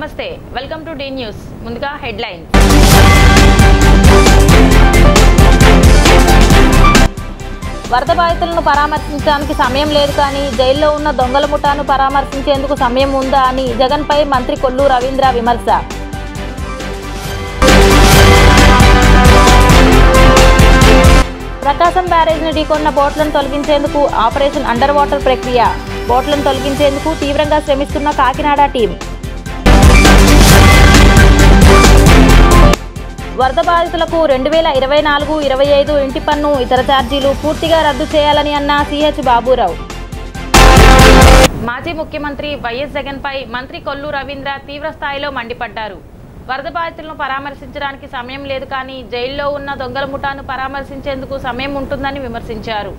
నమస్తే welcome to D news ముందుగా headlines వరద బాధితులను పరామర్శించడానికి సమయం లేదు కానీ జైల్లో ఉన్న దొంగల ముఠాను పరామర్శించేందుకు సమయం ఉందా అని జగన్పై మంత్రి కొల్లు రవీంద్ర విమర్శ. ప్రకాశం బ్యారేజ్ను ఢీకొన్న బోట్లను తొలగించేందుకు ఆపరేషన్ అండర్ వాటర్ ప్రక్రియ. బోట్లను తొలగించేందుకు తీవ్రంగా శ్రమిస్తున్న కాకినాడ టీం. వరద బాధితులకు 2024-25 ఇంటి పన్ను ఇతర ఛార్జీలు పూర్తిగా రద్దు చేయాలని అన్న సిహెచ్ బాబురావు. మాజీ ముఖ్యమంత్రి వైఎస్ జగన్పై మంత్రి కొల్లు రవీంద్ర తీవ్ర స్థాయిలో మండిపడ్డారు. వరద బాధితులను పరామర్శించడానికి సమయం లేదు కానీ జైల్లో ఉన్న దొంగల ముఠాను పరామర్శించేందుకు సమయం ఉంటుందని విమర్శించారు.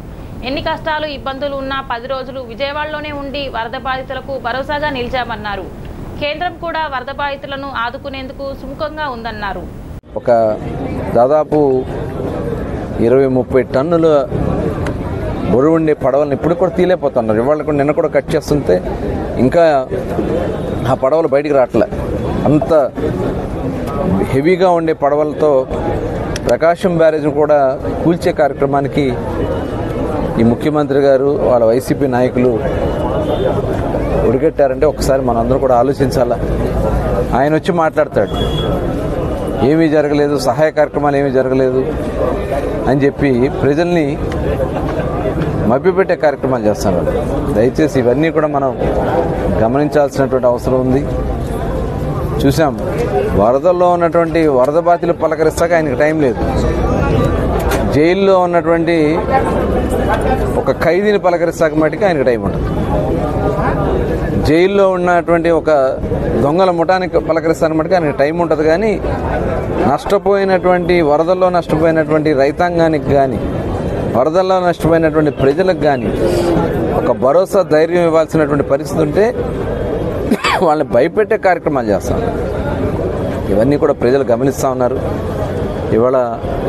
ఎన్ని కష్టాలు ఇబ్బందులు ఉన్నా 10 రోజులు విజయవాడలోనే ఉండి వరద బాధితులకు భరోసాగా నిలిచామన్నారు. కేంద్రం కూడా వరద బాధితులను ఆదుకునేందుకు సుముఖంగా ఉందన్నారు. ఒక దాదాపు 20-30 టన్నుల బరువు ఉండే పడవలను ఇప్పుడు కూడా తీలేకపోతున్నారు. ఇవాళ కూడా నిన్న కూడా కట్ చేస్తుంటే ఇంకా ఆ పడవలు బయటికి రావట్లే. అంత హెవీగా ఉండే పడవలతో ప్రకాశం బ్యారేజ్ను కూడా కూల్చే కార్యక్రమానికి ఈ ముఖ్యమంత్రి గారు వాళ్ళ వైసీపీ నాయకులు ఉడిగట్టారంటే ఒకసారి మనందరం కూడా ఆలోచించాలా. ఆయన వచ్చి మాట్లాడతాడు, ఏమీ జరగలేదు, సహాయ కార్యక్రమాలు ఏమీ జరగలేదు అని చెప్పి ప్రజల్ని మభ్యపెట్టే కార్యక్రమాలు చేస్తున్నారు. దయచేసి ఇవన్నీ కూడా మనం గమనించాల్సినటువంటి అవసరం ఉంది. చూసాం, వరదల్లో ఉన్నటువంటి వరద బాధితులు పలకరిస్తాక ఆయనకు టైం లేదు. జైల్లో ఉన్నటువంటి ఒక ఖైదీని పలకరిస్తాక మటుకు ఆయనకు టైం ఉంటుంది. జైల్లో ఉన్నటువంటి ఒక దొంగల ముఠానికి పలకరిస్తానికి మటుకు ఆయనకు టైం ఉంటుంది. కానీ నష్టపోయినటువంటి వరదల్లో నష్టపోయినటువంటి రైతాంగానికి కానీ వరదల్లో నష్టపోయినటువంటి ప్రజలకు కానీ ఒక భరోసా ధైర్యం ఇవ్వాల్సినటువంటి పరిస్థితి ఉంటే వాళ్ళని భయపెట్టే కార్యక్రమాలు చేస్తాం. ఇవన్నీ కూడా ప్రజలు గమనిస్తూ ఉన్నారు. ఇవాళ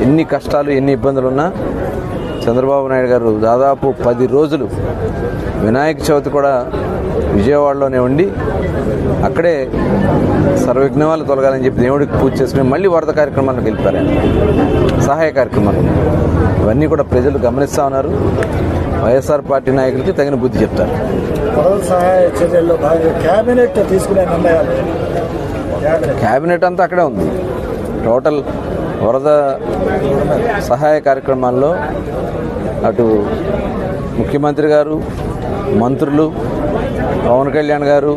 ఎన్ని కష్టాలు ఎన్ని ఇబ్బందులు ఉన్నా చంద్రబాబు నాయుడు గారు దాదాపు 10 రోజులు వినాయక చవితి కూడా విజయవాడలోనే ఉండి అక్కడే సర్వవిఘ్నాలు తొలగాలని చెప్పి దేవుడికి పూజ చేసుకుని మళ్ళీ వరద కార్యక్రమాలకు వెళ్ళిపోయారు, సహాయ కార్యక్రమాలు. ఇవన్నీ కూడా ప్రజలు గమనిస్తూ ఉన్నారు. వైఎస్ఆర్ పార్టీ నాయకులకి తగిన బుద్ధి చెప్తారు. క్యాబినెట్ అంతా అక్కడే ఉంది. టోటల్ వరద సహాయ కార్యక్రమాల్లో అటు ముఖ్యమంత్రి గారు, మంత్రులు, పవన్ కళ్యాణ్ గారు,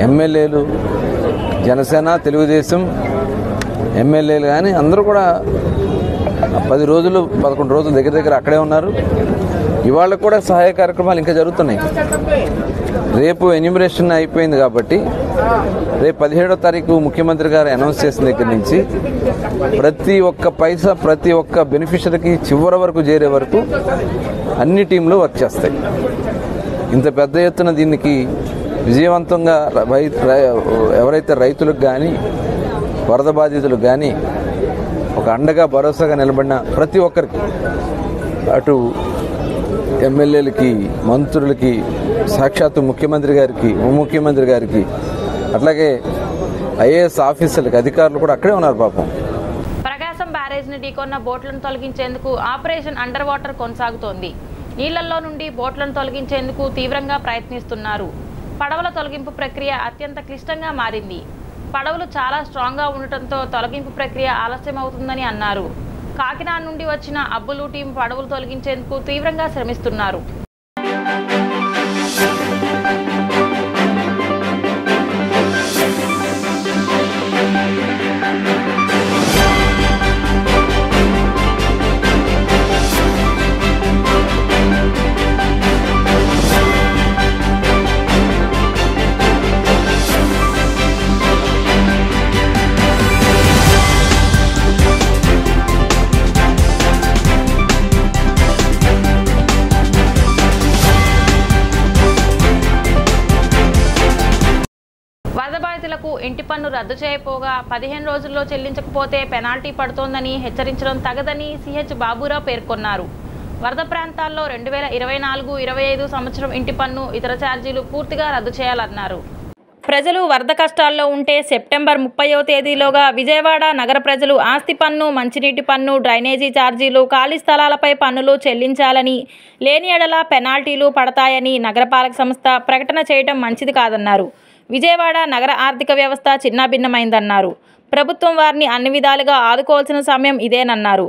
ఎమ్మెల్యేలు, జనసేన, తెలుగుదేశం ఎమ్మెల్యేలు కానీ అందరూ కూడా 10 రోజులు 11 రోజులు దగ్గర అక్కడే ఉన్నారు. ఇవాళ కూడా సహాయ కార్యక్రమాలు ఇంకా జరుగుతున్నాయి. రేపు ఎన్యూమరేషన్ అయిపోయింది కాబట్టి రేపు 17వ తారీఖు ముఖ్యమంత్రి గారు అనౌన్స్ చేసిన దగ్గర నుంచి ప్రతి ఒక్క పైసా ప్రతి ఒక్క బెనిఫిషరీకి చివరి వరకు చేరే వరకు అన్ని టీంలు వర్క్ చేస్తాయి. ఇంత పెద్ద ఎత్తున దీనికి విజయవంతంగా ఎవరైతే రైతులకు కానీ వరద బాధితులకు కానీ ఒక అండగా భరోసాగా నిలబడిన ప్రతి ఒక్కరికి, అటు ఎమ్మెల్యేలకి, మంత్రులకి, సాక్షాత్తు ముఖ్యమంత్రి గారికి, ఉప ముఖ్యమంత్రి గారికి, అట్లాగే ఐఏఎస్ ఆఫీసర్లకి, అధికారులు కూడా అక్కడే ఉన్నారు పాపం. ప్రకాశం బ్యారేజ్ని ఢీకొన్న బోట్లను తొలగించేందుకు ఆపరేషన్ అండర్ వాటర్ కొనసాగుతోంది. నీళ్లలో నుండి బోట్లను తొలగించేందుకు తీవ్రంగా ప్రయత్నిస్తున్నారు. పడవల తొలగింపు ప్రక్రియ అత్యంత క్లిష్టంగా మారింది. పడవలు చాలా స్ట్రాంగ్గా ఉండటంతో తొలగింపు ప్రక్రియ ఆలస్యం అవుతుందని అన్నారు. కాకినాడ నుండి వచ్చిన అబ్బులు టీం పడవలు తొలగించేందుకు తీవ్రంగా శ్రమిస్తున్నారు. వరద బాధితులకు ఇంటి పన్ను రద్దు చేయపోగా 15 రోజుల్లో చెల్లించకపోతే పెనాల్టీ పడుతోందని హెచ్చరించడం తగదని సిహెచ్ బాబురావు పేర్కొన్నారు. వరద ప్రాంతాల్లో 2024-25 సంవత్సరం ఇంటి పన్ను ఇతర ఛార్జీలు పూర్తిగా రద్దు చేయాలన్నారు. ప్రజలు వరద కష్టాల్లో ఉంటే సెప్టెంబర్ 30వ తేదీలోగా విజయవాడ నగర ప్రజలు ఆస్తి పన్ను, మంచినీటి పన్ను, డ్రైనేజీ ఛార్జీలు, ఖాళీ స్థలాలపై పన్నులు చెల్లించాలని, లేని ఎడల పెనాల్టీలు పడతాయని నగరపాలక సంస్థ ప్రకటన చేయడం మంచిది కాదన్నారు. విజయవాడ నగర ఆర్థిక వ్యవస్థ చిన్నాభిన్నమైందన్నారు. ప్రభుత్వం వారిని అన్ని విధాలుగా ఆదుకోవాల్సిన సమయం ఇదేనన్నారు.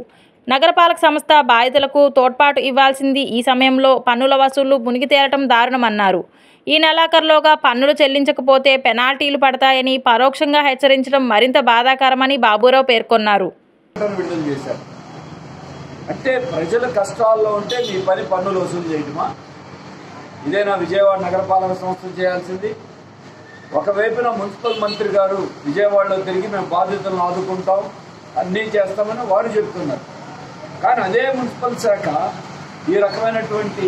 నగరపాలక సంస్థ బాధితులకు తోడ్పాటు ఇవ్వాల్సింది. ఈ సమయంలో పన్నుల వసూళ్లు మునిగి తేలటం దారుణమన్నారు. ఈ నెలాఖరులోగా పన్నులు చెల్లించకపోతే పెనాల్టీలు పడతాయని పరోక్షంగా హెచ్చరించడం మరింత బాధాకరమని బాబురావు పేర్కొన్నారు. అంటే ప్రజల కష్టాల్లో ఉంటే మీ పని పన్నులు వసూలు చేయటమా? ఇదేనా విజయవాడ నగరపాలక సంస్థ చేయాల్సింది? ఒకవైపున మున్సిపల్ మంత్రి గారు విజయవాడలో తిరిగి మేము బాధితులను ఆదుకుంటాం, అన్నీ చేస్తామని వారు చెప్తున్నారు. కానీ అదే మున్సిపల్ శాఖ ఈ రకమైనటువంటి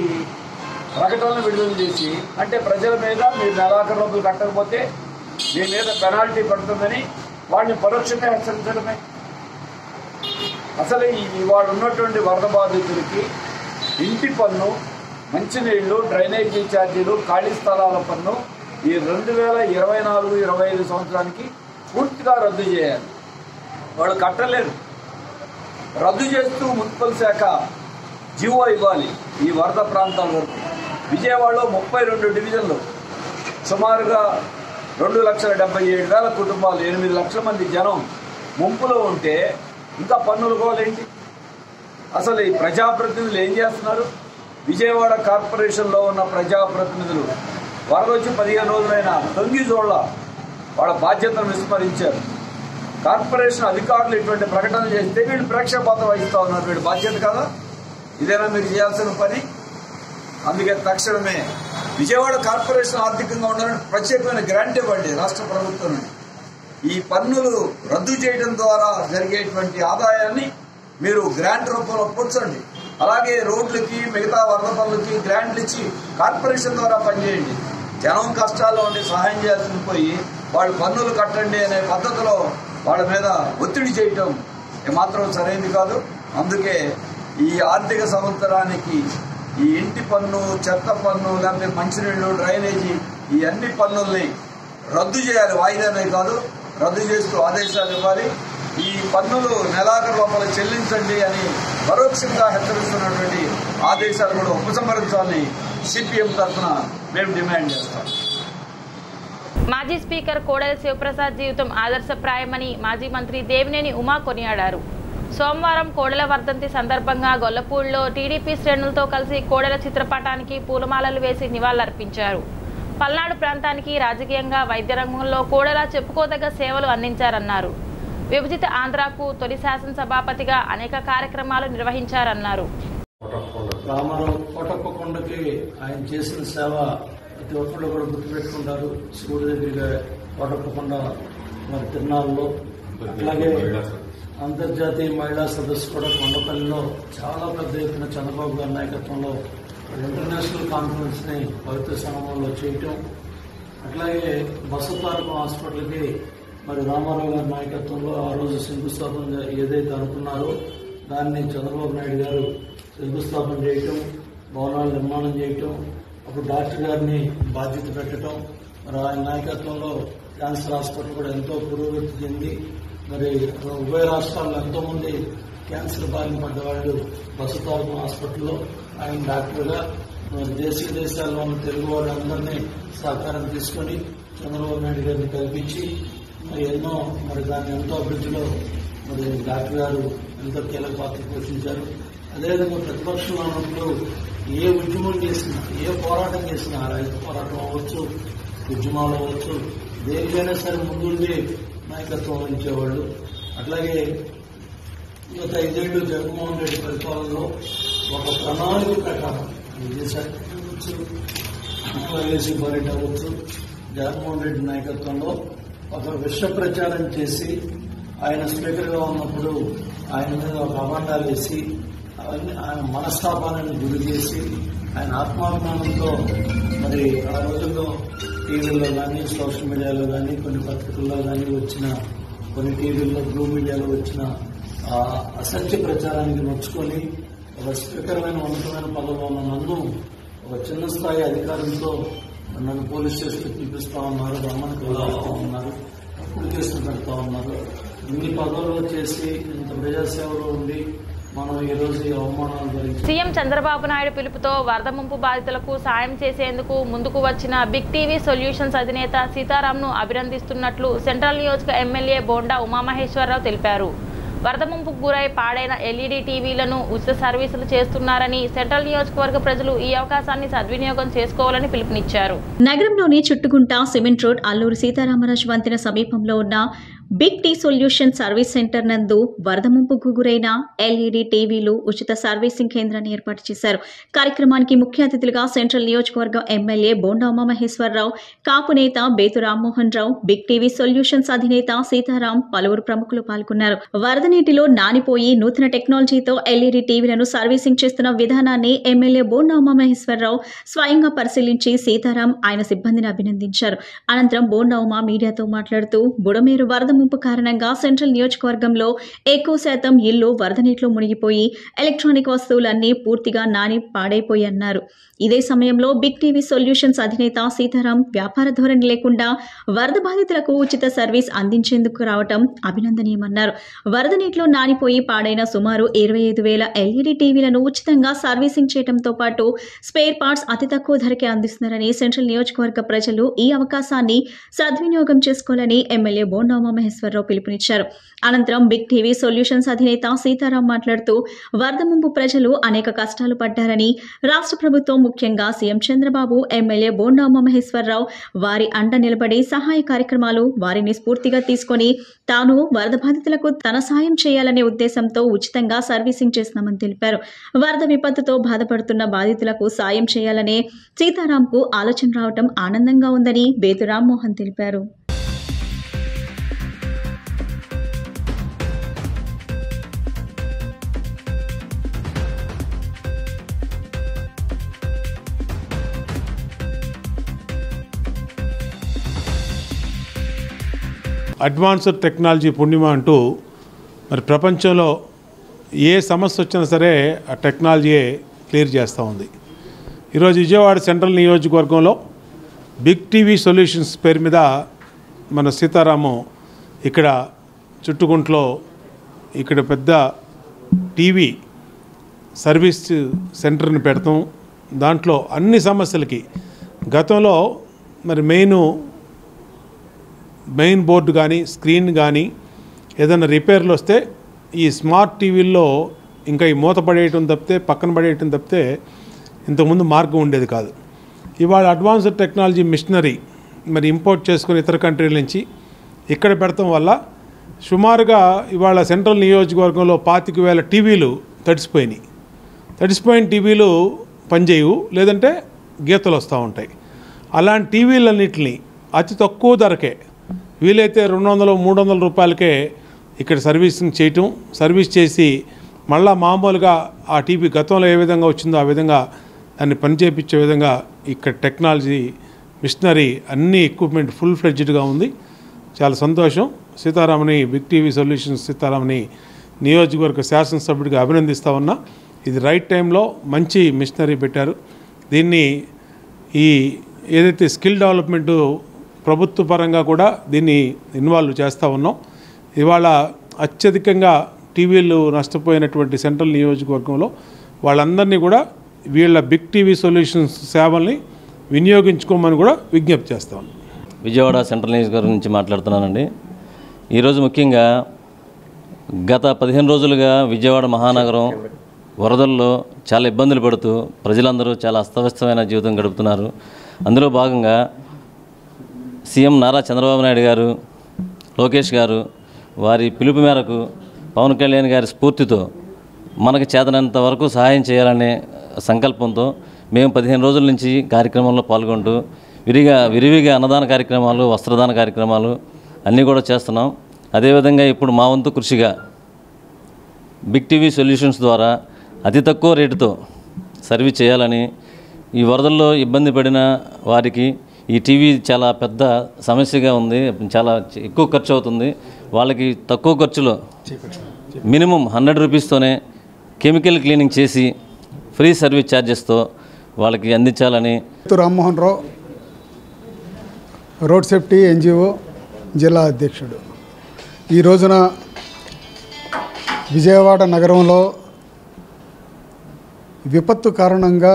ప్రకటనలు విడుదల చేసి, అంటే ప్రజల మీద మీరు నెలాఖరు రూపాయలు కట్టకపోతే మీ మీద పెనాల్టీ పడుతుందని వాడిని పరోక్షంగా హెచ్చరించడమే. అసలు ఇవాళ ఉన్నటువంటి వరద బాధితులకి ఇంటి పన్ను, మంచినీళ్లు, డ్రైనేజీ ఛార్జీలు, ఖాళీ స్థలాల పన్ను ఈ 2024-25 సంవత్సరానికి పూర్తిగా రద్దు చేయాలి. వాళ్ళు కట్టలేరు. రద్దు చేస్తూ మున్సిపల్ శాఖ జీవో ఇవ్వాలి. ఈ వరద ప్రాంతాల వరకు విజయవాడలో 32 డివిజన్లు, సుమారుగా 2,77,000 కుటుంబాలు, 8 లక్షల మంది జనం ముంపులో ఉంటే ఇంకా పన్నులు కోలేంటి? అసలు ఈ ప్రజాప్రతినిధులు ఏం చేస్తున్నారు? విజయవాడ కార్పొరేషన్లో ఉన్న ప్రజాప్రతినిధులు వరద వచ్చి 15 రోజులైనా తొంగి చూడాల, వాళ్ళ బాధ్యతను విస్మరించారు. కార్పొరేషన్ అధికారులు ఇటువంటి ప్రకటన చేస్తే వీళ్ళు ప్రేక్షపాతం వహిస్తూ ఉన్నారు. వీళ్ళు బాధ్యత కదా? ఇదేనా మీరు చేయాల్సిన పని? అందుకే తక్షణమే విజయవాడ కార్పొరేషన్ ఆర్థికంగా ఉండాలని ప్రత్యేకమైన గ్రాంట్ ఇవ్వండి రాష్ట్ర ప్రభుత్వం. ఈ పన్నులు రద్దు చేయడం ద్వారా జరిగేటువంటి ఆదాయాన్ని మీరు గ్రాంట్ రూపంలో కూర్చోండి. అలాగే రోడ్లకి, మిగతా వరద పనులకి గ్రాంట్లు ఇచ్చి కార్పొరేషన్ ద్వారా పనిచేయండి. జనం కష్టాల్లో ఉండి సహాయం చేయాల్సింది పోయి వాళ్ళు పన్నులు కట్టండి అనే పద్ధతిలో వాళ్ళ మీద ఒత్తిడి చేయటం ఏమాత్రం సరైనది కాదు. అందుకే ఈ ఆర్థిక సంవత్సరానికి ఈ ఇంటి పన్ను, చెత్త పన్ను, లేకపోతే మంచినీళ్లు, డ్రైనేజీ ఈ అన్ని పన్నుల్ని రద్దు చేయాలి. వాయిదానే కాదు, రద్దు చేస్తూ ఆదేశాలు ఇవ్వాలి. ఈ పన్నులు నెలాఖరు లోపల చెల్లించండి అని పరోక్షంగా హెచ్చరిస్తున్నటువంటి ఆదేశాలు కూడా ఉపసంహరించాలని సిపిఎం తరఫున మేము డిమాండ్ చేస్తాం. మాజీ స్పీకర్ కోడెల శివప్రసాద్ జీవితం ఆదర్శప్రాయమని మాజీ మంత్రి దేవినేని ఉమా కొనియాడారు. సోమవారం కోడెల వర్ధంతి సందర్భంగా గొల్లపూడిలో టీడీపీ శ్రేణులతో కలిసి కోడెల చిత్రపటానికి పూలమాలలు వేసి నివాళులర్పించారు. పల్నాడు ప్రాంతానికి రాజకీయంగా, వైద్య రంగంలో కోడెల చెప్పుకోదగ్గ సేవలు అందించారన్నారు. విభజిత ఆంధ్రాకు తొలి శాసనసభాపతిగా అనేక కార్యక్రమాలు నిర్వహించారన్నారు. కోటప్పకొండకి ఆయన చేసిన సేవ ప్రతి ఒక్కళ్ళు కూడా గుర్తుపెట్టుకుంటారు. శివుడి దగ్గరగా కోటప్పకొండ మరి తిరునాళ్ళలో, అలాగే అంతర్జాతీయ మహిళా సదస్సు కూడా కొండపల్లిలో చాలా పెద్ద ఎత్తున చంద్రబాబు గారి నాయకత్వంలో ఇంటర్నేషనల్ కాన్ఫరెన్స్ ని పవిత్ర సంగమంలో చేయటం, అట్లాగే బసవతారకం హాస్పిటల్కి మరి రామారావు గారి నాయకత్వంలో ఆ రోజు శంకుస్థాపన ఏదైతే అనుకున్నారో దాన్ని చంద్రబాబు నాయుడు గారు శంకుస్థాపన చేయటం, భవనాలు నిర్మాణం చేయటం, అప్పుడు డాక్టర్ గారిని బాధ్యత పెట్టడం, మరి ఆయన నాయకత్వంలో క్యాన్సర్ హాస్పిటల్ కూడా ఎంతో పురోగతి చెంది మరి ఉభయ రాష్ట్రాల్లో ఎంతోమంది క్యాన్సర్ బారిన పడ్డవాళ్ళు బసవతారకం హాస్పిటల్లో ఆయన డాక్టర్గా మరి దేశ విదేశాల్లో ఉన్న తెలుగు వాళ్ళందరినీ సహకారం తీసుకొని చంద్రబాబు నాయుడు గారిని కల్పించి మరి ఎన్నో మరి దాన్ని ఎంతో అభివృద్ధిలో మరి డాక్టర్ గారు ఎంతో కీలక పాత్ర పోషించారు. అదేవిధంగా ప్రతిపక్షంలో ఉన్నప్పుడు ఏ ఉద్యమం చేసినా, ఏ పోరాటం చేసినా, రైతు పోరాటం అవ్వచ్చు, ఉద్యమాలు అవ్వచ్చు, దేనికైనా సరే ముందుండి నాయకత్వం వహించేవాళ్ళు. అట్లాగే గత 5 ఏళ్లు జగన్మోహన్ రెడ్డి పరిపాలనలో ఒక ప్రణాళిక ప్రకారం విజయసాయి అవ్వచ్చు, వైఎస్సీ పర్యటన అవ్వచ్చు, జగన్మోహన్ రెడ్డి నాయకత్వంలో ఒక విష ప్రచారం చేసి ఆయన స్పీకర్గా ఉన్నప్పుడు ఆయన మీద ఒక అభండాలు వేసి అవన్నీ ఆయన మనస్తాపాలను గురి చేసి ఆయన ఆత్మాభిమానంతో మరి ఆ రోజుల్లో టీవీల్లో కానీ, సోషల్ మీడియాలో కానీ, కొన్ని పత్రికల్లో కానీ వచ్చిన, కొన్ని టీవీల్లో, బ్లూ మీడియాలో వచ్చిన అసత్య ప్రచారానికి నొచ్చుకొని ఒక స్పీకర్మైన ఉన్నతమైన పదవిలో ఉన్న నన్ను ఒక చిన్న స్థాయి అధికారంతో నన్ను పోలీస్ స్టేషన్కి పిలిపిస్తా ఉన్నారు, రమ్మని పిలుస్తూ ఉన్నారు, కేసులు పెడతా ఉన్నారు. ఇన్ని పదవులు చేసి ఇంత ప్రజాసేవలో ఉండి మనం ఈ రోజు ఈ అవమానాలు గురించి సీఎం చంద్రబాబు నాయుడు పిలుపుతో వరద ముంపు బాధితులకు సాయం చేసేందుకు ముందుకు వచ్చిన బిగ్ టీవీ సొల్యూషన్స్ అధినేత సీతారాంను అభినందిస్తున్నట్లు సెంట్రల్ నియోజక ఎమ్మెల్యే బోండా ఉమామహేశ్వరరావు తెలిపారు. వరద ముంపుకు గురై పాడైన ఎల్ఈడీ టీవీలను ఉచిత సర్వీసులు చేస్తున్నారని, సెంట్రల్ నియోజకవర్గ ప్రజలు ఈ అవకాశాన్ని సద్వినియోగం చేసుకోవాలని పిలుపునిచ్చారు. నగరంలోని చుట్టుగుంట సిమెంట్ రోడ్ అల్లూరు సీతారామరాజు వంతెన సమీపంలో ఉన్న Big T Solution service centre నందు వరద ముంపుకు గురైన ఎల్ఈడీ టీవీలు ఉచిత సర్వీసింగ్ కేంద్రాన్ని ఏర్పాటు చేశారు. కార్యక్రమానికి ముఖ్య అతిథులుగా సెంట్రల్ నియోజకవర్గం ఎమ్మెల్యే బోండా ఉమామహేశ్వరరావు, కాపు నేత Bethu Rammohan Rao, big TV solutions అధినేత సీతారాం, పలువురు ప్రముఖులు పాల్గొన్నారు. వరద నీటిలో నానిపోయి నూతన టెక్నాలజీతో ఎల్ఈడీ టీవీలను సర్వీసింగ్ చేస్తున్న విధానాన్ని ఎమ్మెల్యే బోండా ఉమామహేశ్వరరావు స్వయంగా పరిశీలించి సీతారాం, ఆయన సిబ్బందిని అభినందించారు. అనంతరం బోండా ఉమా మీడియాతో మాట్లాడుతూ బుడమేరు వరద ముంపు కారణంగా సెంట్రల్ నియోజకవర్గంలో ఎక్కువ శాతం ఇళ్లు వరద నీటిలో మునిగిపోయి ఎలక్ట్రానిక్ వస్తువులన్నీ పూర్తిగా నాని పాడైపోయి అన్నారు. ఇదే సమయంలో బిగ్ టీవీ సొల్యూషన్స్ అధినేత సీతారాం వ్యాపార ధోరణి లేకుండా వరద బాధితులకు ఉచిత సర్వీస్ అందించేందుకు రావటం అభినందనీయమన్నారు. వరద నీటిలో నానిపోయి పాడైన సుమారు 25,000 ఎల్ఈడీ టీవీలను ఉచితంగా సర్వీసింగ్ చేయడంతో పాటు స్పేర్ పార్ట్స్ అతి తక్కువ ధరకే అందిస్తున్నారని, సెంట్రల్ నియోజకవర్గ ప్రజలు ఈ అవకాశాన్ని సద్వినియోగం చేసుకోవాలని ఎమ్మెల్యే బోండా ఉమామహేశ్వరరావు పిలుపునిచ్చారు. అనంతరం బిగ్ టీవీ సొల్యూషన్స్ అధినేత సీతారాం మాట్లాడుతూ వరద ముంపు ప్రజలు అనేక కష్టాలు పడ్డారని, రాష్ట్ర ప్రభుత్వం ముఖ్యంగా సీఎం చంద్రబాబు, ఎమ్మెల్యే బోండా ఉమామహేశ్వరరావు వారి అండ నిలబడి సహాయ కార్యక్రమాలు వారిని స్ఫూర్తిగా తీసుకొని తాను వరద బాధితులకు తన సాయం చేయాలనే ఉద్దేశంతో ఉచితంగా సర్వీసింగ్ చేస్తున్నామని తెలిపారు. వరద విపత్తుతో బాధపడుతున్న బాధితులకు సాయం చేయాలనే సీతారాంకు ఆలోచన రావడం ఆనందంగా ఉందని బేతు రామ్మోహన్ తెలిపారు. అడ్వాన్స్డ్ టెక్నాలజీ పుణ్యమ అంటూ మరి ప్రపంచంలో ఏ సమస్య వచ్చినా సరే ఆ టెక్నాలజీయే క్లియర్ చేస్తూ ఉంది. ఈరోజు విజయవాడ సెంట్రల్ నియోజకవర్గంలో బిగ్ టీవీ సొల్యూషన్స్ పేరు మీద మన సీతారాము ఇక్కడ చుట్టుకుంట్లో ఇక్కడ పెద్ద టీవీ సర్వీస్ సెంటర్ని పెడతాం. దాంట్లో అన్ని సమస్యలకి గతంలో మరి మెయిన్ బోర్డు కానీ స్క్రీన్ కానీ ఏదైనా రిపేర్లు వస్తే ఈ స్మార్ట్ టీవీల్లో ఇంకా ఈ మూత పడేయటం తప్పితే, పక్కన పడేయటం తప్పితే ఇంతకుముందు మార్గం ఉండేది కాదు. ఇవాళ అడ్వాన్స్డ్ టెక్నాలజీ మిషనరీ మరి ఇంపోర్ట్ చేసుకుని ఇతర కంట్రీల నుంచి ఇక్కడ పెడతాం వల్ల సుమారుగా ఇవాళ సెంట్రల్ నియోజకవర్గంలో 25,000 టీవీలు తడిసిపోయిన టీవీలు పనిచేయవు, లేదంటే గీతలు వస్తూ ఉంటాయి. అలాంటి టీవీలన్నింటినీ అతి తక్కువ ధరకే వీలైతే 200-300 రూపాయలకే ఇక్కడ సర్వీస్ చేసి మళ్ళా మామూలుగా ఆ టీవీ గతంలో ఏ విధంగా వచ్చిందో ఆ విధంగా దాన్ని పనిచేయించే విధంగా ఇక్కడ టెక్నాలజీ మిషనరీ అన్ని ఎక్విప్మెంట్ ఫుల్ ఫ్లెడ్జ్డ్గా ఉంది. చాలా సంతోషం. సీతారామని బిగ్ టీవీ సొల్యూషన్స్ సీతారామని నియోజకవర్గ శాసనసభ్యుడిగా అభినందిస్తూ ఉన్నా. ఇది రైట్ టైంలో మంచి మిషనరీ పెట్టారు. దీన్ని ఏదైతే స్కిల్ డెవలప్మెంటు ప్రభుత్వ పరంగా కూడా దీన్ని ఇన్వాల్వ్ చేస్తూ ఉన్నాం. ఇవాళ అత్యధికంగా టీవీలు నష్టపోయినటువంటి సెంట్రల్ నియోజకవర్గంలో వాళ్ళందరినీ కూడా వీళ్ళ బిగ్ టీవీ సొల్యూషన్స్ సేవల్ని వినియోగించుకోమని కూడా విజ్ఞప్తి చేస్తా ఉన్నాం. విజయవాడ సెంట్రల్ నియోజకవర్గం నుంచి మాట్లాడుతున్నానండి. ఈరోజు ముఖ్యంగా గత 15 రోజులుగా విజయవాడ మహానగరం వరదల్లో చాలా ఇబ్బందులు పడుతూ ప్రజలందరూ చాలా అస్తవ్యస్తమైన జీవితం గడుపుతున్నారు. అందులో భాగంగా సీఎం నారా చంద్రబాబు నాయుడు గారు, లోకేష్ గారు వారి పిలుపు మేరకు పవన్ కళ్యాణ్ గారి స్ఫూర్తితో మనకు చేతనంత వరకు సహాయం చేయాలనే సంకల్పంతో మేము 15 రోజుల నుంచి కార్యక్రమంలో పాల్గొంటూ విరివిగా అన్నదాన కార్యక్రమాలు, వస్త్రదాన కార్యక్రమాలు అన్నీ కూడా చేస్తున్నాం. అదేవిధంగా ఇప్పుడు మా వంతు కృషిగా బిగ్ టీవీ సొల్యూషన్స్ ద్వారా అతి తక్కువ రేటుతో సర్వీస్ చేయాలని, ఈ వరదల్లో ఇబ్బంది పడిన వారికి ఈ టీవీ చాలా పెద్ద సమస్యగా ఉంది, చాలా ఎక్కువ ఖర్చు అవుతుంది. వాళ్ళకి తక్కువ ఖర్చులో మినిమం 100 రూపీస్తోనే కెమికల్ క్లీనింగ్ చేసి ఫ్రీ సర్వీస్ ఛార్జెస్తో వాళ్ళకి అందించాలని. Rammohan Rao, road safety NGO జిల్లా అధ్యక్షుడు. ఈ రోజున విజయవాడ నగరంలో విపత్తు కారణంగా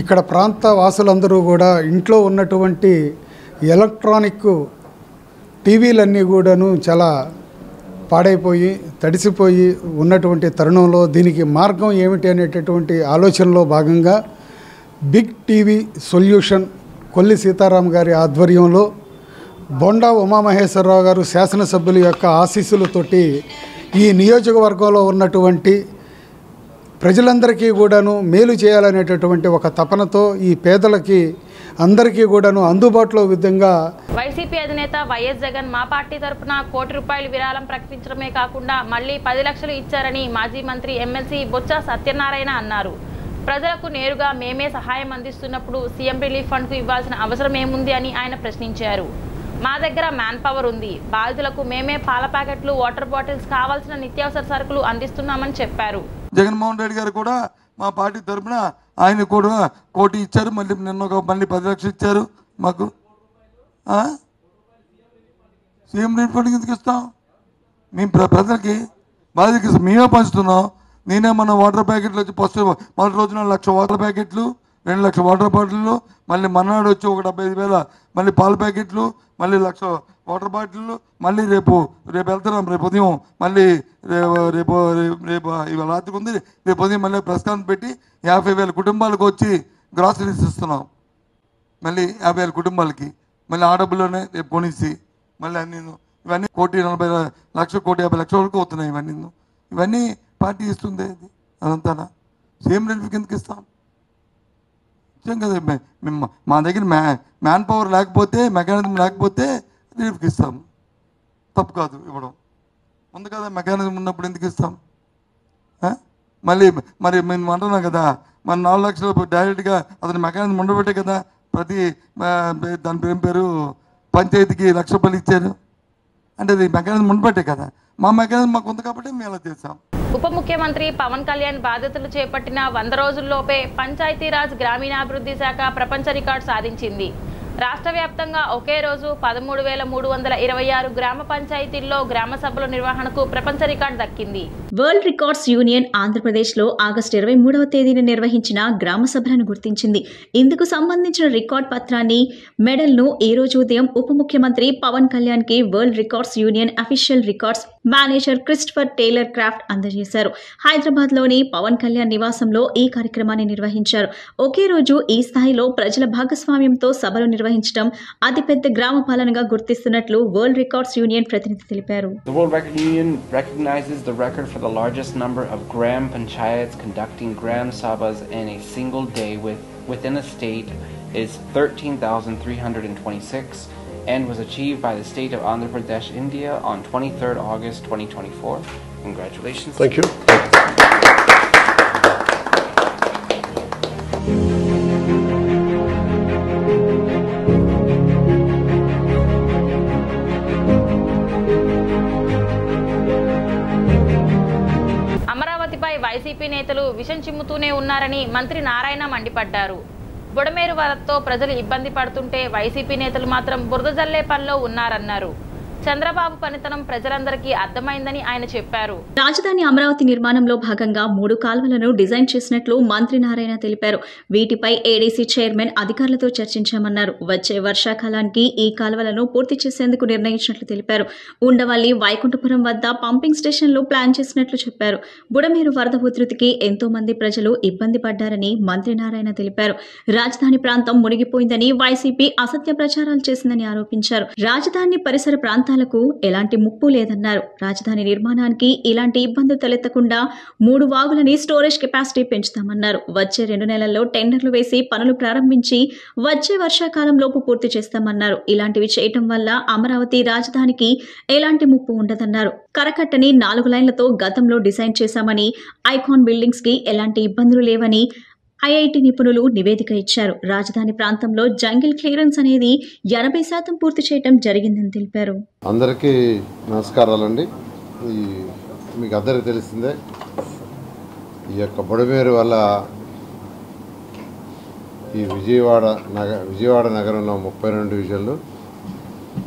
ఇక్కడ ప్రాంత వాసులందరూ కూడా ఇంట్లో ఉన్నటువంటి ఎలక్ట్రానిక్ టీవీలన్నీ కూడాను చాలా పాడైపోయి తడిసిపోయి ఉన్నటువంటి తరుణంలో దీనికి మార్గం ఏమిటి అనేటటువంటి ఆలోచనలో భాగంగా Big TV Solution Kolli Sitaram గారి ఆధ్వర్యంలో బొండా ఉమామహేశ్వరరావు గారు శాసనసభ్యుల యొక్క ఆశీస్సులతోటి ఈ నియోజకవర్గంలో ఉన్నటువంటి ప్రజలందరికీ కూడాను మేలు చేయాలనేటటువంటి ఒక తపనతో ఈ పేదలకి అందరికీ కూడాను అందుబాటులో విధంగా వైసీపీ అధినేత వైఎస్ జగన్ మా పార్టీ తరపున ₹1 కోటి విరాళం ప్రకటించడమే కాకుండా మళ్లీ 10 లక్షలు ఇచ్చారని మాజీ మంత్రి ఎమ్మెల్సీ బొత్స సత్యనారాయణ అన్నారు. ప్రజలకు నేరుగా మేమే సహాయం అందిస్తున్నప్పుడు సీఎం రిలీఫ్ ఫండ్కు ఇవ్వాల్సిన అవసరం ఏముంది అని ఆయన ప్రశ్నించారు. మా దగ్గర మ్యాన్ పవర్ ఉంది, బాధితులకు మేమే పాల ప్యాకెట్లు, వాటర్ బాటిల్స్, కావాల్సిన నిత్యావసర సరుకులు అందిస్తున్నామని చెప్పారు. జగన్మోహన్ రెడ్డి గారు కూడా మా పార్టీ తరఫున ఆయన కూడా ₹1 కోటి ఇచ్చారు. నిన్న మళ్ళీ 10 లక్షలు ఇచ్చారు మాకు. సీఎం రిలీఫ్ ఫండ్కి ఎందుకు ఇస్తాం? మేము ప్రజలకి బాధితులకి మేమే పంచుతున్నాం. నేనేమన్నా వాటర్ ప్యాకెట్లు వచ్చి ఫస్ట్ మొదటి రోజున 1,00,000 వాటర్ ప్యాకెట్లు, 2 లక్షల వాటర్ బాటిళ్ళు, మళ్ళీ మన్నాడు వచ్చి 75,000 మళ్ళీ పాల ప్యాకెట్లు, మళ్ళీ 1,00,000 వాటర్ బాటిళ్ళు, మళ్ళీ రేపు వెళ్తున్నాం. రేపు ఉదయం మళ్ళీ రేపు ఇవాళ రాత్రికి ఉంది, రేపు ఉదయం మళ్ళీ ప్రెస్ కాన్ఫరెన్స్ పెట్టి 50,000 కుటుంబాలకు వచ్చి గ్రాసరీస్ ఇస్తున్నాం. మళ్ళీ 50,000 కుటుంబాలకి మళ్ళీ ఆ డబ్బుల్లోనే రేపు కొనిసి మళ్ళీ అన్నీ ఇవన్నీ ₹1,40,00,000 ₹1,50,00,000 వరకు అవుతున్నాయి. ఇవన్నీ పార్టీ ఇస్తుంది. అదంతా సీఎం రిలీఫ్కి ఎందుకు ఇస్తాం? ఇచ్చాం కదా. మేము మా దగ్గర మ్యాన్ పవర్ లేకపోతే, మెకానిజం లేకపోతే రిలీఫ్కి ఇస్తాం. తప్పు కాదు ఇవ్వడం. ఉంది కదా మెకానిజం ఉన్నప్పుడు ఎందుకు ఇస్తాం? మరి మేము అంటున్నాం కదా, మన 4 లక్షలు డైరెక్ట్గా అతని మెకానిజం ఉండబట్టే కదా ప్రతి దాని పేరు పంచాయతీకి ₹1,00,000 ఇచ్చారు. అంటే అది మెకానిజం ఉండబట్టే కదా. మా మెకానిజం మాకు ఉంది కాబట్టి మేము అలా చేస్తాం. ఉప ముఖ్యమంత్రి పవన్ కళ్యాణ్ బాధ్యతలు చేపట్టిన 100 రోజుల్లోపే పంచాయతీరాజ్ గ్రామీణాభివృద్ధి శాఖ ప్రపంచ రికార్డు సాధించింది. రాష్ట్ర వ్యాప్తంగా ఒకే రోజు 13,326 గ్రామ పంచాయతీల్లో గ్రామ సభల నిర్వహణకు ప్రపంచ రికార్డు దక్కింది. వరల్డ్ రికార్డ్స్ యూనియన్ ఆంధ్రప్రదేశ్లో ఆగస్టు 23వ తేదీన నిర్వహించిన గ్రామ సభలను గుర్తించింది. ఇందుకు సంబంధించిన రికార్డ్ పత్రాన్ని, మెడల్ను ఈ రోజు ఉదయం ఉప ముఖ్యమంత్రి పవన్ కళ్యాణ్ కి world records union official records manager Christopher Taylor craft అందజేశారు. హైదరాబాద్లోని పవన్ కళ్యాణ్ నివాసంలో ఈ కార్యక్రమాన్ని నిర్వహించారు. ఒకే రోజు ఈ స్థాయిలో ప్రజల భాగస్వామ్యంతో సభలు నిర్వహించడం అతిపెద్ద గ్రామ పాలనగా గుర్తిస్తున్నట్లు వరల్డ్ రికార్డ్స్ యూనియన్ ప్రతినిధి తెలిపారు. The World Record Union recognizes the record for the largest number of Gram Panchayats conducting Gram Sabhas in a single day within a state is 13,326 and was achieved by the state of Andhra Pradesh, India on 23rd August 2024. Congratulations. Thank you. అమరావతిపై YCP నేతలు విషం చిమ్ముతూనే ఉన్నారని మంత్రి నారాయణ మండిపడ్డారు. బుడమేరు వరదతో ప్రజలు ఇబ్బంది పడుతుంటే YCP నేతలు మాత్రం బురద జల్లే పనిలో ఉన్నారన్నారు. చంద్రబాబు పనితనం ప్రజలందరికీ అర్థమైందని ఆయన చెప్పారు. రాజధాని అమరావతి నిర్మాణంలో భాగంగా 3 కాల్వలను డిజైన్ చేసినట్లు మంత్రి నారాయణ తెలిపారు. వీటిపై ఏడీసీ చైర్మన్ అధికారులతో చర్చించామన్నారు. వచ్చే వర్షాకాలానికి ఈ కాల్వలను పూర్తి చేసేందుకు నిర్ణయించినట్లు తెలిపారు. ఉండవల్లి, వైకుంఠపురం వద్ద పంపింగ్ స్టేషన్లు ప్లాన్ చేసినట్లు చెప్పారు. బుడమేరు వరద ఉధృతికి ఎంతో మంది ప్రజలు ఇబ్బంది పడ్డారని మంత్రి నారాయణ తెలిపారు. రాజధాని ప్రాంతం మునిగిపోయిందని వైసీపీ అసత్య ప్రచారాలు చేసిందని ఆరోపించారు. రాజధాని పరిసర ప్రాంతాలకు ఎలాంటి ముప్పు లేదన్నారు. రాజధాని నిర్మాణానికి ఇలాంటి ఇబ్బందులు తలెత్తకుండా 3 వాగులని స్టోరేజ్ కెపాసిటీ పెంచుతామన్నారు. వచ్చే 2 నెలల్లో టెండర్లు వేసి పనులు ప్రారంభించి వచ్చే వర్షాకాలంలోపు పూర్తి చేస్తామన్నారు. ఇలాంటివి చేయటం వల్ల అమరావతి రాజధానికి ఎలాంటి ముప్పు ఉండదన్నారు. కరకట్టని 4 లైన్లతో గతంలో డిజైన్ చేశామని, ఐకాన్ బిల్డింగ్స్ కి ఎలాంటి ఇబ్బందులు లేవని ఐఐటి నిపుణులు నివేదిక ఇచ్చారు. రాజధాని ప్రాంతంలో జంగిల్ క్లియరెన్స్ అనేది 80% పూర్తి చేయడం జరిగిందని తెలిపారు. అందరికీ నమస్కారాలండి. మీకు అందరికీ తెలిసిందే, ఈ యొక్క బుడమేరు వల్ల ఈ విజయవాడ నగరంలో 32 డివిజన్లు,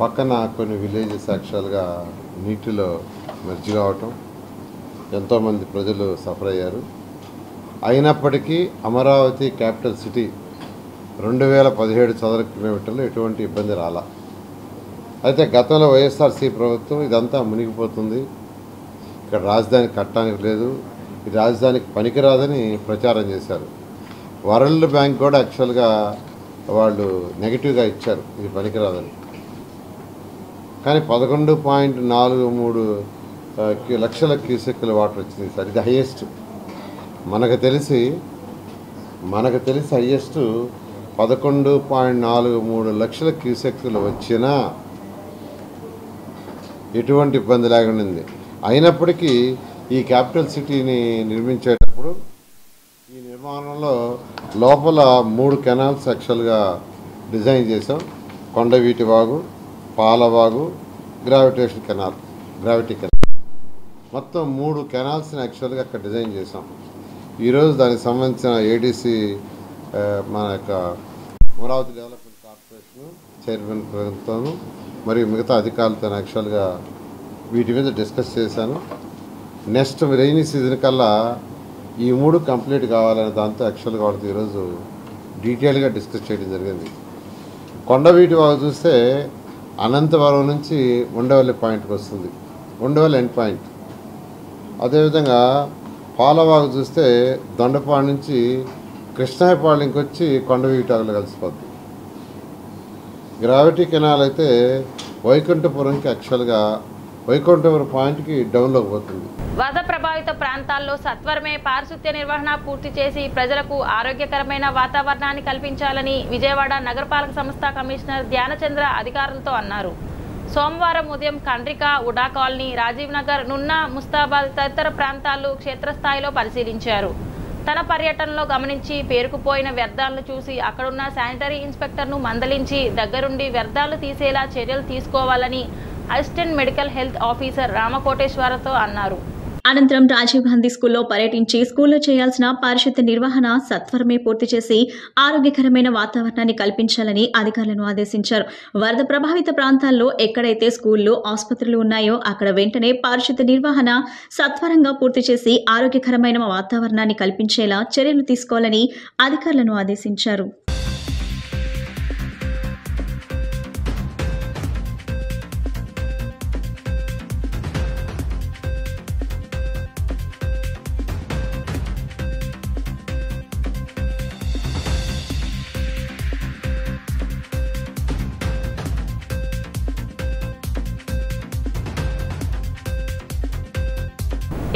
పక్కన కొన్ని విలేజెస్ యాక్చువల్గా నీటిలో మెర్జ్ కావటం, ఎంతోమంది ప్రజలు సఫర్ అయ్యారు. అయినప్పటికీ అమరావతి క్యాపిటల్ సిటీ 2017 చదరపు కిలోమీటర్లు ఎటువంటి ఇబ్బంది రాలా. అయితే గతంలో వైఎస్ఆర్సీ ప్రభుత్వం ఇదంతా మునిగిపోతుంది, ఇక్కడ రాజధాని కట్టడానికి లేదు, ఈ రాజధానికి పనికిరాదని ప్రచారం చేశారు. వరల్డ్ బ్యాంక్ కూడా యాక్చువల్గా వాళ్ళు నెగిటివ్గా ఇచ్చారు, ఇది పనికిరాదని. కానీ 11.43 లక్షల క్యూసెక్కుల వాటర్ వచ్చింది సార్, ఇది హైయెస్ట్. మనకు తెలిసి హైయెస్ట్ 11.43 లక్షల క్యూసెక్కులు వచ్చినా ఎటువంటి ఇబ్బంది లేకుండా ఉంది. అయినప్పటికీ ఈ క్యాపిటల్ సిటీని నిర్మించేటప్పుడు ఈ నిర్మాణంలో లోపల 3 కెనాల్స్ యాక్చువల్గా డిజైన్ చేసాం. కొండవీటి వాగు, పాలవాగు, గ్రావిటీ కెనాల్, మొత్తం 3 కెనాల్స్ని యాక్చువల్గా అక్కడ డిజైన్ చేసాం. ఈరోజు దానికి సంబంధించిన ఏడీసీ మన యొక్క అమరావతి డెవలప్మెంట్ కార్పొరేషన్ చైర్మన్ ప్రభుత్వం మరియు మిగతా అధికారులతో యాక్చువల్గా వీటి మీద డిస్కస్ చేశాను. నెక్స్ట్ రైనీ సీజన్ కల్లా ఈ 3 కంప్లీట్ కావాలనే దాంతో యాక్చువల్గా వాళ్ళతో ఈరోజు డీటెయిల్గా డిస్కస్ చేయడం జరిగింది. కొండవీటి వాగు చూస్తే అనంతవరం నుంచి ఉండవల్లి పాయింట్కి వస్తుంది, ఉండవల్లి ఎండ్ పాయింట్. అదేవిధంగా పాలవాగు చూస్తే దొండపాడు నుంచి కృష్ణాయపాళెంకి వచ్చి కొండవీటి వాగులో కలిసిపోద్ది. గ్రావిటీ కెనాల్ అయితే వైకుంఠపురంకి యాక్చువల్గా వైకుంఠపురం పాయింట్కి డౌన్లోకి పోతుంది. వరద ప్రభావిత ప్రాంతాల్లో సత్వరమే పారిశుద్ధ్య నిర్వహణ పూర్తి చేసి ప్రజలకు ఆరోగ్యకరమైన వాతావరణాన్ని కల్పించాలని విజయవాడ నగరపాలక సంస్థ కమిషనర్ ధ్యానచంద్ర అధికారులతో అన్నారు. సోమవారం ఉదయం కండ్రిక, ఉడా కాలనీ, రాజీవ్ నగర్, నున్నా, ముస్తాబాద్ తదితర ప్రాంతాలు క్షేత్రస్థాయిలో పరిశీలించారు. తన పర్యటనలో గమనించి పేరుకుపోయిన వ్యర్థాలను చూసి అక్కడున్న శానిటరీ ఇన్స్పెక్టర్ను మందలించి దగ్గరుండి వ్యర్థాలు తీసేలా చర్యలు తీసుకోవాలని అసిస్టెంట్ మెడికల్ హెల్త్ ఆఫీసర్ రామకోటేశ్వరతో అన్నారు. అనంతరం రాజీవ్ గాంధీ స్కూల్లో పర్యటించి స్కూల్లో చేయాల్సిన పారిశుద్ధ్య నిర్వహణ సత్వరమే పూర్తి చేసి ఆరోగ్యకరమైన వాతావరణాన్ని కల్పించాలని అధికారులను ఆదేశించారు. వరద ప్రభావిత ప్రాంతాల్లో ఎక్కడైతే స్కూళ్లు, ఆసుపత్రులు ఉన్నాయో అక్కడ వెంటనే పారిశుద్ధ్య నిర్వహణ సత్వరంగా పూర్తి చేసి ఆరోగ్యకరమైన వాతావరణాన్ని కల్పించేలా చర్యలు తీసుకోవాలని అధికారులను ఆదేశించారు.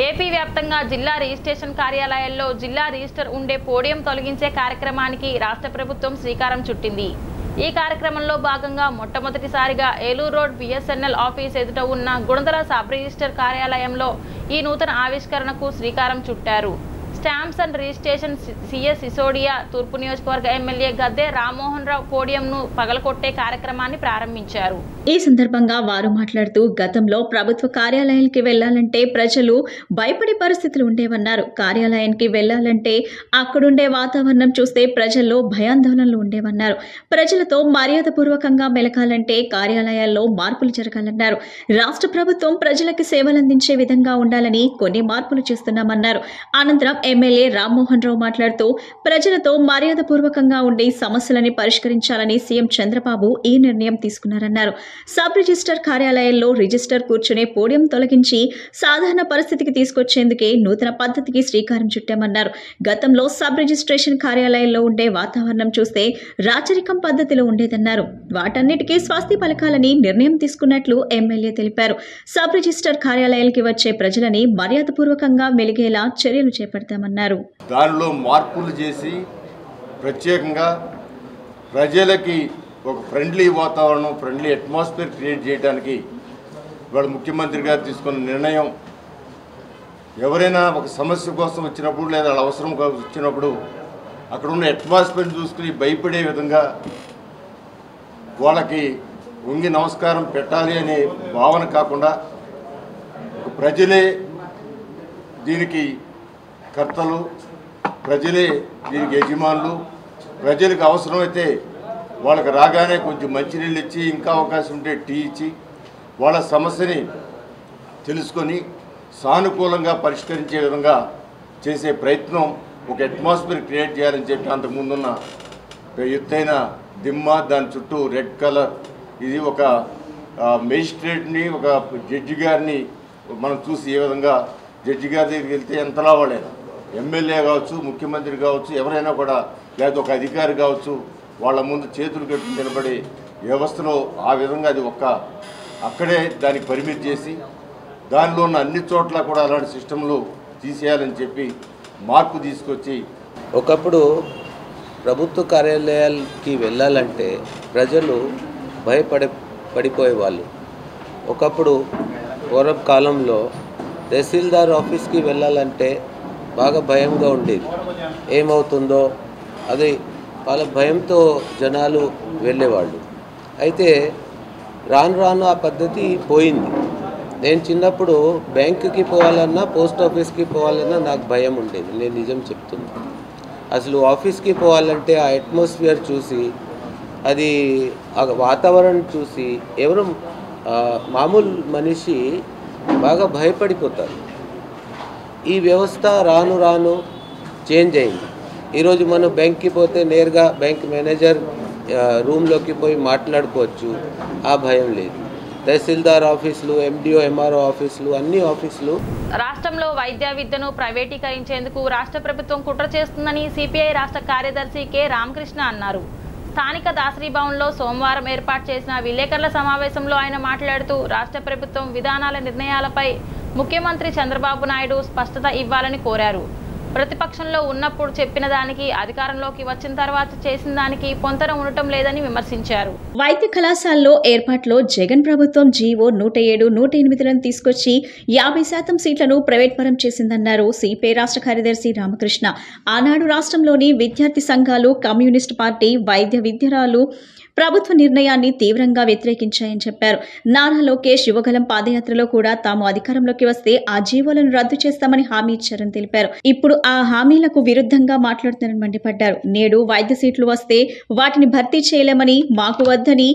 ఏపీ వ్యాప్తంగా జిల్లా రిజిస్ట్రేషన్ కార్యాలయాల్లో జిల్లా రిజిస్టర్ ఉండే పోడియం తొలగించే కార్యక్రమానికి రాష్ట్ర ప్రభుత్వం శ్రీకారం చుట్టింది. ఈ కార్యక్రమంలో భాగంగా మొట్టమొదటిసారిగా ఏలూరు రోడ్ బిఎస్ఎన్ఎల్ ఆఫీస్ ఎదుట ఉన్న గుణదల సబ్ రిజిస్టర్ కార్యాలయంలో ఈ నూతన ఆవిష్కరణకు శ్రీకారం చుట్టారు. Stamps and registration CS Sisodia, తూర్పు నియోజకవర్గ ఎమ్మెల్యే గద్దె రామ్మోహన్ రావు పోడియంను పగలకొట్టే కార్యక్రమాన్ని ప్రారంభించారు. ఈ సందర్భంగా వారు మాట్లాడుతూ గతంలో ప్రభుత్వ కార్యాలయానికి వెళ్లాలంటే ప్రజలు భయపడే పరిస్థితులు ఉండేవన్నారు. కార్యాలయానికి వెళ్లాలంటే అక్కడుండే వాతావరణం చూస్తే ప్రజల్లో భయాందోళనలు ఉండేవన్నారు. ప్రజలతో మర్యాదపూర్వకంగా మెలకాలంటే కార్యాలయాల్లో మార్పులు జరగాలన్నారు. రాష్ట్ర ప్రభుత్వం ప్రజలకు సేవలందించే విధంగా ఉండాలని కొన్ని మార్పులు చేస్తున్నామన్నారు. అనంతరం ఎమ్మెల్యే రామ్మోహన్ రావు మాట్లాడుతూ ప్రజలతో మర్యాదపూర్వకంగా ఉండి సమస్యలని పరిష్కరించాలని సీఎం చంద్రబాబు ఈ నిర్ణయం తీసుకున్నారన్నారు. సబ్ రిజిస్టర్ కార్యాలయంలో రిజిస్టర్ కూర్చునే పోడియం తొలగించి సాధారణ పరిస్థితికి తీసుకొచ్చేందుకే నూతన పద్ధతికి శ్రీకారం చుట్టామన్నారు. గతంలో సబ్ రిజిస్ట్రేషన్ కార్యాలయంలో ఉండే వాతావరణం చూస్తే రాచరికం పద్ధతిలో ఉండేదన్నారు. వాటన్నిటికీ స్వస్తి పలకాలని నిర్ణయం తీసుకున్నట్లు ఎమ్మెల్యే తెలిపారు. సబ్ రిజిస్టర్ కార్యాలయానికి వచ్చే ప్రజలని మర్యాదపూర్వకంగా మెలిగేలా చర్యలు చేపడతామన్నారు. దానిలో మార్పులు చేసి ప్రత్యేకంగా ప్రజలకి ఒక ఫ్రెండ్లీ వాతావరణం, ఫ్రెండ్లీ అట్మాస్ఫియర్ క్రియేట్ చేయడానికి ఇవాళ ముఖ్యమంత్రి గారు తీసుకున్న నిర్ణయం, ఎవరైనా ఒక సమస్య కోసం వచ్చినప్పుడు లేదా అవసరం వచ్చినప్పుడు అక్కడ ఉన్న అట్మాస్ఫియర్ చూసుకుని భయపడే విధంగా వాళ్ళకి వంగి నమస్కారం పెట్టాలి అనే భావన కాకుండా ప్రజలే దీనికి కర్తలు, ప్రజలే దీనికి యజమానులు, ప్రజలకు అవసరమైతే వాళ్ళకి రాగానే కొంచెం మంచినీళ్ళు ఇచ్చి, ఇంకా అవకాశం ఉంటే టీ ఇచ్చి వాళ్ళ సమస్యని తెలుసుకొని సానుకూలంగా పరిష్కరించే విధంగా చేసే ప్రయత్నం, ఒక అట్మాస్ఫియర్ క్రియేట్ చేయాలని చెప్పి అంతకుముందున్న ఎత్తైన దిమ్మ, దాని చుట్టూ రెడ్ కలర్, ఇది ఒక మేజిస్ట్రేట్ని, ఒక జడ్జి గారిని మనం చూసి ఏ విధంగా జడ్జి గారి దగ్గరికి వెళ్తే ఎంతలా వాళ్ళైనా, ఎమ్మెల్యే కావచ్చు, ముఖ్యమంత్రి కావచ్చు, ఎవరైనా కూడా, లేదా ఒక అధికారి కావచ్చు, వాళ్ళ ముందు చేతులు కట్టి నిలబడే వ్యవస్థలో ఆ విధంగా అది అక్కడే దానికి పరిమితి చేసి దానిలో ఉన్న అన్ని చోట్ల కూడా అలాంటి సిస్టంలు తీసేయాలని చెప్పి మార్పు తీసుకొచ్చి, ఒకప్పుడు ప్రభుత్వ కార్యాలయాలకి వెళ్ళాలంటే ప్రజలు పడిపోయేవాళ్ళు. ఒకప్పుడు పూర్వ కాలంలో తహసీల్దార్ ఆఫీస్కి వెళ్ళాలంటే బాగా భయంగా ఉండేది, ఏమవుతుందో అది వాళ్ళ భయంతో జనాలు వెళ్ళేవాళ్ళు. అయితే రాను రాను ఆ పద్ధతి పోయింది. నేను చిన్నప్పుడు బ్యాంకుకి పోవాలన్నా, పోస్ట్ ఆఫీస్కి పోవాలన్నా నాకు భయం ఉండేది, నేను నిజం చెప్తున్నాను. అసలు ఆఫీస్కి పోవాలంటే ఆ అట్మాస్ఫియర్ చూసి, అది ఆ వాతావరణం చూసి ఎవరు మామూలు మనిషి బాగా భయపడిపోతారు. ఈ వ్యవస్థ రాను రాను చేంజ్ అయింది. ఈరోజు మనం బ్యాంక్కి పోతే నేరుగా బ్యాంక్ మేనేజర్ రూమ్లోకి పోయి మాట్లాడుకోవచ్చు, ఆ భయం లేదు. తహసీల్దార్ ఆఫీసులు, ఎండిఓ, ఎంఆర్ఓ ఆఫీసులు, అన్ని ఆఫీసులు. రాష్ట్రంలో వైద్య విద్యను ప్రైవేటీకరించేందుకు రాష్ట్ర ప్రభుత్వం కుట్ర చేస్తుందని సిపిఐ రాష్ట్ర కార్యదర్శి కె రామకృష్ణ అన్నారు. స్థానిక దాసరి భవన్లో సోమవారం ఏర్పాటు చేసిన విలేకరుల సమావేశంలో ఆయన మాట్లాడుతూ రాష్ట్ర ప్రభుత్వం విధానాల నిర్ణయాలపై ముఖ్యమంత్రి చంద్రబాబు నాయుడు స్పష్టత ఇవ్వాలని కోరారు. ప్రతిపక్షంలో ఉన్నప్పుడు చెప్పిన దానికి అధికారంలోకి వచ్చిన తర్వాత చేసిన దానికి పొంతన ఉండటం లేదని విమర్శించారు. వైద్య కళాశాలలో ఏర్పాట్లో జగన్ ప్రభుత్వం జీవో 107, 108లను తీసుకొచ్చి 50% సీట్లను ప్రైవేట్ పరం చేసిందన్నారు సిపిఐ రాష్ట్ర కార్యదర్శి రామకృష్ణ. ఆనాడు రాష్ట్రంలోని విద్యార్థి సంఘాలు, కమ్యూనిస్టు పార్టీ, వైద్య విద్యారాలు ప్రభుత్వ నిర్ణయాన్ని తీవ్రంగా వ్యతిరేకించాయని చెప్పారు. నారా లోకేష్ యువగలం పాదయాత్రలో కూడా తాము అధికారంలోకి వస్తే ఆ జీవోలను రద్దు చేస్తామని హామీ ఇచ్చారని తెలిపారు. ఇప్పుడు ఆ హామీలకు విరుద్ధంగా మాట్లాడుతున్నారని మండిపడ్డారు. నేడు వైద్య సీట్లు వస్తే వాటిని భర్తీ చేయలేమని, మాకు వద్దని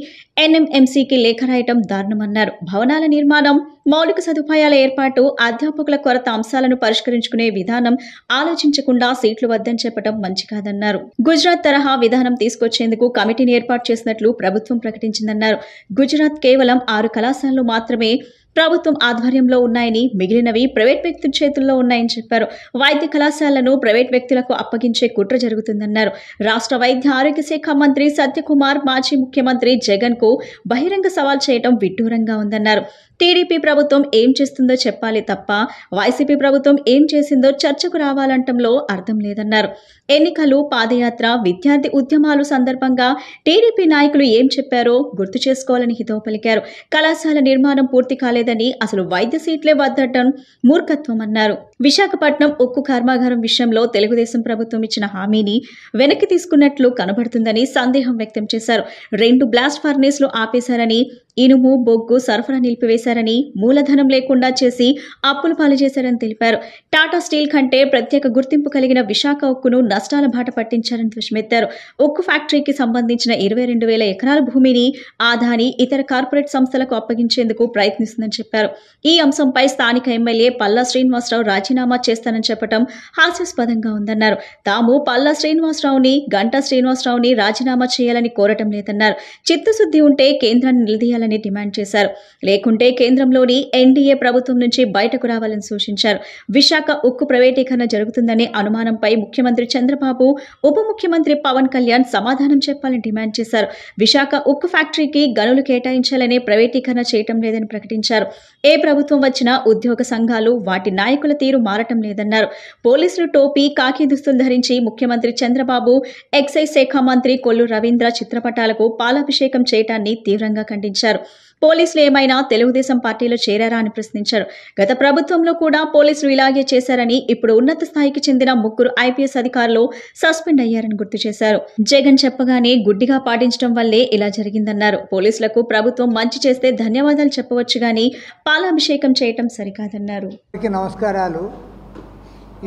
ఎన్ఎంఎంసీకి లేఖ రాయటం దారుణమన్నారు. భవనాల నిర్మాణం, మౌలిక సదుపాయాల ఏర్పాటు, అధ్యాపకుల కొరత అంశాలను పరిష్కరించుకునే విధానం ఆలోచించకుండా సీట్లు వద్దని చెప్పడం మంచి కాదన్నారు. గుజరాత్ తరహా విధానం తీసుకొచ్చేందుకు కమిటీని ఏర్పాటు చేసినట్లు ప్రభుత్వం ప్రకటించిందన్నారు. గుజరాత్ కేవలం 6 కళాశాలలు మాత్రమే ప్రభుత్వం ఆధ్వర్యంలో ఉన్నాయని, మిగిలినవి ప్రైవేట్ వ్యక్తుల చేతుల్లో ఉన్నాయని చెప్పారు. వైద్య కళాశాలను ప్రైవేట్ వ్యక్తులకు అప్పగించే కుట్ర జరుగుతుందన్నారు. రాష్ట్ర వైద్య ఆరోగ్య శాఖ మంత్రి సత్యకుమార్ మాజీ ముఖ్యమంత్రి జగన్ కు బహిరంగ సవాల్ చేయడం విడ్డూరంగా ఉందన్నారు. టీడీపీ ప్రభుత్వం ఏం చేస్తుందో చెప్పాలి తప్ప వైసీపీ ప్రభుత్వం ఏం చేసిందో చర్చకు రావాలంటంలో అర్థం లేదన్నారు. ఎన్నికలు, పాదయాత్ర, విద్యార్థి ఉద్యమాలు సందర్భంగా టీడీపీ నాయకులు ఏం చెప్పారో గుర్తు చేసుకోవాలని హితవు పలికారు. కళాశాల నిర్మాణం పూర్తి కాలేదని, అసలు వైద్య సీట్లే వద్దటం మూర్ఖత్వం అన్నారు. విశాఖపట్నం ఉక్కు కర్మాగారం విషయంలో తెలుగుదేశం ప్రభుత్వం ఇచ్చిన హామీని వెనక్కి తీసుకున్నట్లు కనబడుతుందని సందేహం వ్యక్తం చేశారు. 2 బ్లాస్ట్ ఫర్నేస్లు ఆపేశారని, ఇనుము, బొగ్గు సరఫరా నిలిపివేశారని, మూలధనం లేకుండా చేసి అప్పులు పాలు చేశారని తెలిపారు. టాటా స్టీల్ కంటే ప్రత్యేక గుర్తింపు కలిగిన విశాఖ ఉక్కును నష్టాల బాట పట్టించారని ధ్వజమెత్తారు. ఉక్కు ఫ్యాక్టరీకి సంబంధించిన 22,000 ఎకరాల భూమిని ఆదాని ఇతర కార్పొరేట్ సంస్థలకు అప్పగించేందుకు ప్రయత్నిస్తుందని చెప్పారు. ఈ అంశంపై స్థానిక ఎమ్మెల్యే పల్లా శ్రీనివాసరావు రాజీనామా చేస్తానని చెప్పడం హాస్యాస్పదంగా ఉందన్నారు. తాము పల్లా శ్రీనివాసరావుని, గంటా శ్రీనివాసరావుని రాజీనామా చేయాలని కోరటం లేదన్నారు. చిత్తశుద్ధి ఉంటే కేంద్రాన్ని నిలదీయాలని డిమాండ్ చేశారు. లేకుంటే కేంద్రంలోని ఎన్డీఏ ప్రభుత్వం నుంచి బయటకు రావాలని సూచించారు. విశాఖ ఉక్కు ప్రైవేటీకరణ జరుగుతుందనే అనుమానంపై ముఖ్యమంత్రి చంద్రబాబు, ఉప ముఖ్యమంత్రి పవన్ కళ్యాణ్ సమాధానం చెప్పాలని డిమాండ్ చేశారు. విశాఖ ఉక్కు ఫ్యాక్టరీకి గనులు కేటాయించాలనే ప్రైవేటీకరణ చేయటం లేదని ప్రకటించారు. ఏ ప్రభుత్వం వచ్చినా ఉద్యోగ సంఘాలు, వాటి నాయకుల తీరు మారటం లేదన్నారు. పోలీసులు టోపీ, కాకి దుస్తులు ధరించి ముఖ్యమంత్రి చంద్రబాబు, ఎక్సైజ్ శాఖ మంత్రి కొల్లు రవీంద్ర చిత్రపటాలకు పాలాభిషేకం చేయటాన్ని తీవ్రంగా ఖండించారు. పోలీసులు ఏమైనా తెలుగుదేశం పార్టీలో చేరారా అని ప్రశ్నించారు. గత ప్రభుత్వంలో కూడా పోలీసులు ఇలాగే చేశారని, ఇప్పుడు ఉన్నత స్థాయికి చెందిన 3 ఐపీఎస్ అధికారులు సస్పెండ్ అయ్యారని గుర్తు చేశారు. జగన్ చెప్పగానే గుడ్డిగా పాటించడం వల్లే ఇలా జరిగిందన్నారు. పోలీసులకు ప్రభుత్వం మంచి చేస్తే ధన్యవాదాలు చెప్పవచ్చు గాని పాలాభిషేకం చేయటం సరికాదన్నారు. నమస్కారాలు.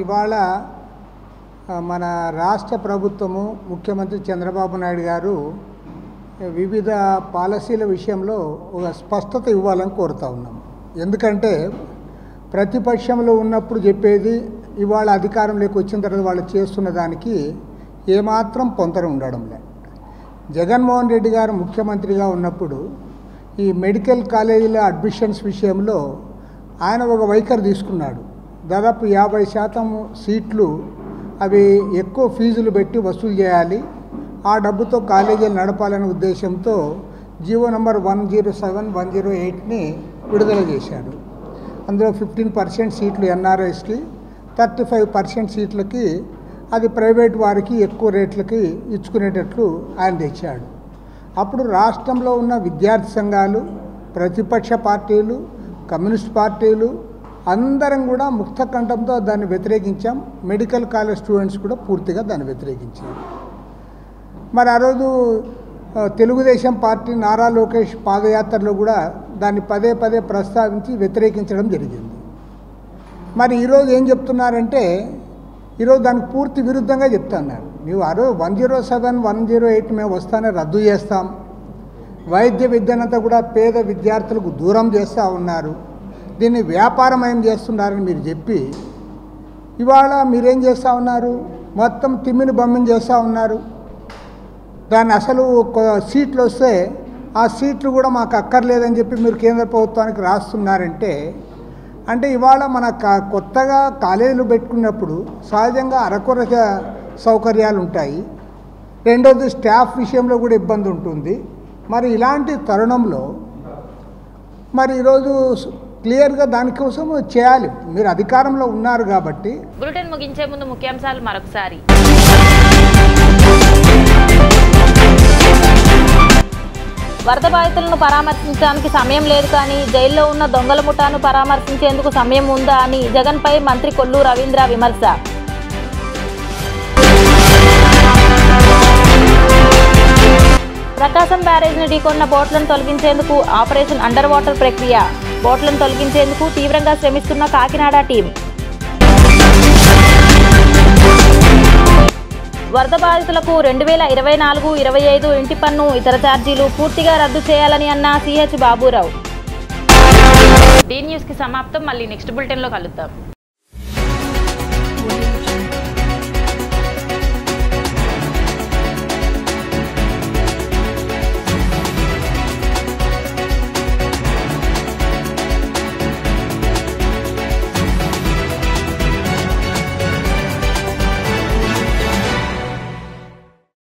ఇవాళ మన రాష్ట్ర ప్రభుత్వము ముఖ్యమంత్రి చంద్రబాబు నాయుడు గారు వివిధ పాలసీల విషయంలో ఒక స్పష్టత ఇవ్వాలని కోరుతా ఉన్నాం. ఎందుకంటే ప్రతిపక్షంలో ఉన్నప్పుడు చెప్పేది ఇవాళ అధికారంలోకి వచ్చిన తర్వాత వాళ్ళు చేస్తున్న దానికి ఏమాత్రం పొంతన ఉండడం లేదు. జగన్మోహన్ రెడ్డి గారు ముఖ్యమంత్రిగా ఉన్నప్పుడు ఈ మెడికల్ కాలేజీల అడ్మిషన్స్ విషయంలో ఆయన ఒక వైఖరి తీసుకున్నాడు. దాదాపు 50% సీట్లు అవి ఎక్కువ ఫీజులు పెట్టి వసూలు చేయాలి, ఆ డబ్బుతో కాలేజీలు నడపాలనే ఉద్దేశంతో జీవో నంబర్ 107/108ని విడుదల చేశాడు. అందులో 15% సీట్లు ఎన్ఆర్ఐస్కి, 35% సీట్లకి అది ప్రైవేట్ వారికి ఎక్కువ రేట్లకి ఇచ్చుకునేటట్లు ఆయన తెచ్చాడు. అప్పుడు రాష్ట్రంలో ఉన్న విద్యార్థి సంఘాలు, ప్రతిపక్ష పార్టీలు, కమ్యూనిస్ట్ పార్టీలు అందరం కూడా ముక్త కంఠంతో దాన్ని వ్యతిరేకించాం. మెడికల్ కాలేజ్ స్టూడెంట్స్ కూడా పూర్తిగా దాన్ని వ్యతిరేకించారు. మరి ఆ రోజు తెలుగుదేశం పార్టీ నారా లోకేష్ పాదయాత్రలో కూడా దాన్ని పదే పదే ప్రస్తావించి వ్యతిరేకించడం జరిగింది. మరి ఈరోజు ఏం చెప్తున్నారంటే ఈరోజు దానికి పూర్తి విరుద్ధంగా చెప్తున్నారు. ನೀವು ఆ రోజు 107, 108 మేము వస్తానే రద్దు చేస్తాం, వైద్య విద్యనంతా కూడా పేద విద్యార్థులకు దూరం చేస్తూ ఉన్నారు, దీన్ని వ్యాపారమయం చేస్తున్నారని మీరు చెప్పి ఇవాళ మీరేం చేస్తూ ఉన్నారు, మొత్తం తిమ్మిని బమ్మిని చేస్తూ ఉన్నారు. దాన్ని అసలు సీట్లు వస్తే ఆ సీట్లు కూడా మాకు అక్కర్లేదని చెప్పి మీరు కేంద్ర ప్రభుత్వానికి రాస్తున్నారంటే అంటే ఇవాళ మన కొత్తగా కాలేజీలు పెట్టుకున్నప్పుడు సహజంగా అరకొర సౌకర్యాలు ఉంటాయి, రెండోది స్టాఫ్ విషయంలో కూడా ఇబ్బంది ఉంటుంది. మరి ఇలాంటి తరుణంలో మరి ఈరోజు క్లియర్గా దానికోసం చేయాలి. మీరు అధికారంలో ఉన్నారు కాబట్టి. బులెటిన్ ముగించే ముందు ముఖ్యాంశాలు మరొకసారి. వరద బాధితులను పరామర్శించడానికి సమయం లేదు కానీ జైల్లో ఉన్న దొంగల ముఠాను పరామర్శించేందుకు సమయం ఉందా అని జగన్పై మంత్రి కొల్లు రవీంద్ర విమర్శ. ప్రకాశం బ్యారేజ్ను ఢీకొన్న బోట్లను తొలగించేందుకు ఆపరేషన్ అండర్ వాటర్ ప్రక్రియ. బోట్లను తొలగించేందుకు తీవ్రంగా శ్రమిస్తున్న కాకినాడ టీం. వరద బాధితులకు 2024-25 ఇంటి పన్ను ఇతర ఛార్జీలు పూర్తిగా రద్దు చేయాలని అన్న సిహెచ్ బాబురావు. డి న్యూస్కి సమాప్తం. మళ్ళీ నెక్స్ట్ బులెటిన్లో కలుద్దాం.